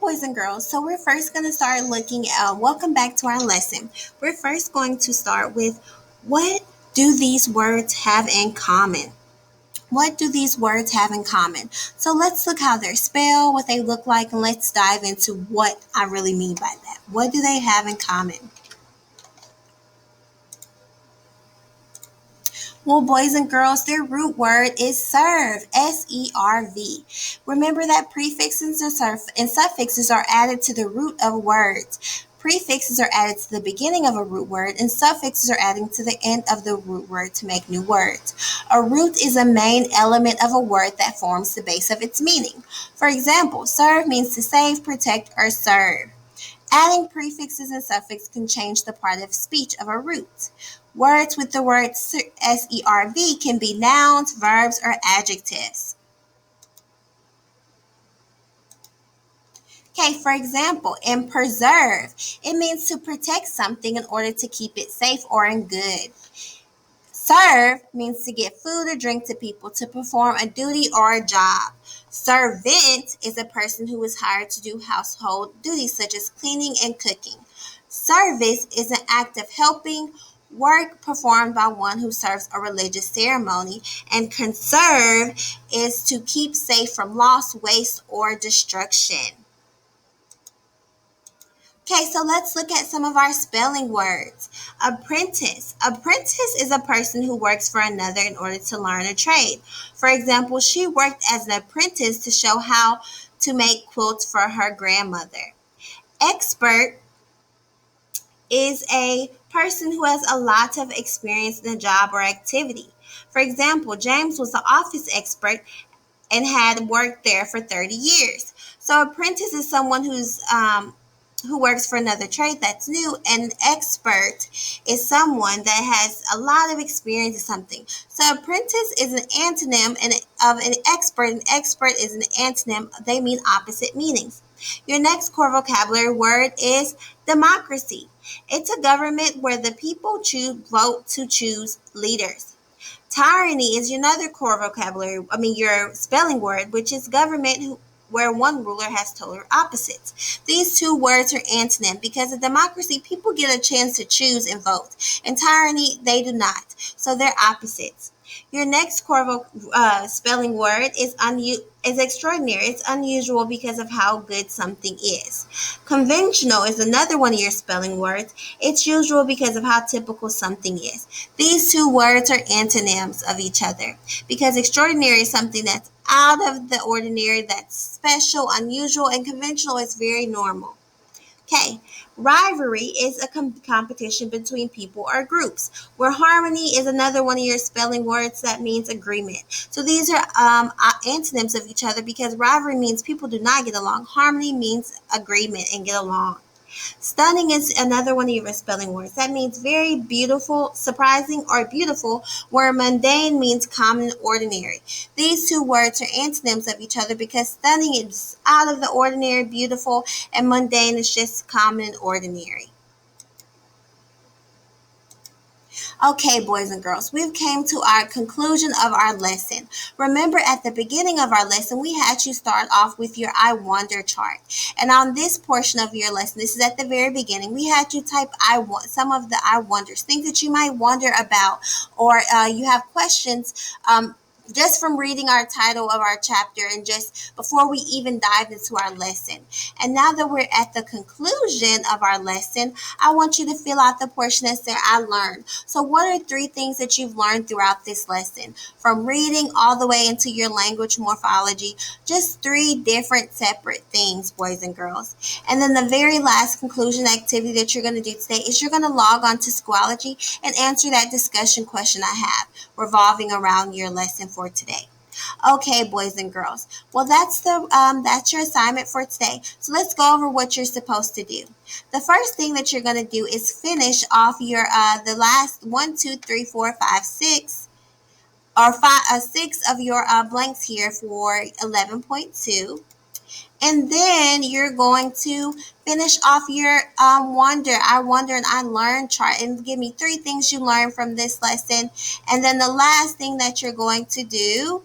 boys and girls, so we're first going to start looking at, welcome back to our lesson. We're first going to start with what do these words have in common? What do these words have in common? So let's look how they're spelled, what they look like, and let's dive into what I really mean by that. What do they have in common? Well, boys and girls, their root word is serve, S-E-R-V. Remember that prefixes and suffixes are added to the root of words. Prefixes are added to the beginning of a root word, and suffixes are added to the end of the root word to make new words. A root is a main element of a word that forms the base of its meaning. For example, serve means to save, protect, or serve. Adding prefixes and suffixes can change the part of speech of a root. Words with the word serv can be nouns, verbs, or adjectives. Okay, for example, in preserve, it means to protect something in order to keep it safe or in good. Serve means to give food or drink to people to perform a duty or a job. Servant is a person who is hired to do household duties such as cleaning and cooking. Service is an act of helping work performed by one who serves a religious ceremony. And conserve is to keep safe from loss, waste, or destruction. Okay, so let's look at some of our spelling words. Apprentice. Apprentice is a person who works for another in order to learn a trade. For example, she worked as an apprentice to show how to make quilts for her grandmother. Expert is a person who has a lot of experience in a job or activity. For example, James was an office expert and had worked there for 30 years. So apprentice is someone who works for another trade that's new, and an expert is someone that has a lot of experience in something. So apprentice is an antonym of an expert. An expert is an antonym. They mean opposite meanings. Your next core vocabulary word is democracy. It's a government where the people vote to choose leaders. Tyranny is another core your spelling word, which is government where one ruler has total opposites. These two words are antonym because in democracy, people get a chance to choose and vote. In tyranny, they do not. So they're opposites. Your next core spelling word is extraordinary. It's unusual because of how good something is. Conventional is another one of your spelling words. It's usual because of how typical something is. These two words are antonyms of each other because extraordinary is something that's out of the ordinary, that's special, unusual, and conventional is very normal. Okay, rivalry is a competition between people or groups, where harmony is another one of your spelling words that means agreement. So these are antonyms of each other because rivalry means people do not get along. Harmony means agreement and get along. Stunning is another one of your spelling words. That means very beautiful, surprising, or beautiful, where mundane means common, ordinary. These two words are antonyms of each other because stunning is out of the ordinary, beautiful, and mundane is just common and ordinary. Okay, boys and girls, we've came to our conclusion of our lesson. Remember, at the beginning of our lesson, we had you start off with your I wonder chart. And on this portion of your lesson, this is at the very beginning, we had you type some of the I wonders, things that you might wonder about, or you have questions just from reading our title of our chapter and just before we even dive into our lesson. And now that we're at the conclusion of our lesson, I want you to fill out the portion that said I learned. So what are three things that you've learned throughout this lesson? From reading all the way into your language morphology, just three different separate things, boys and girls. And then the very last conclusion activity that you're going to do today is you're going to log on to Schoology and answer that discussion question I have revolving around your lesson for today. Okay, boys and girls. Well, that's your assignment for today. So let's go over what you're supposed to do. The first thing that you're going to do is finish off your the last 1, 2, 3, 4, 5, 6 or 6 of your blanks here for 11.2. And then you're going to finish off your I wonder, and I learned chart and give me three things you learned from this lesson. And then the last thing that you're going to do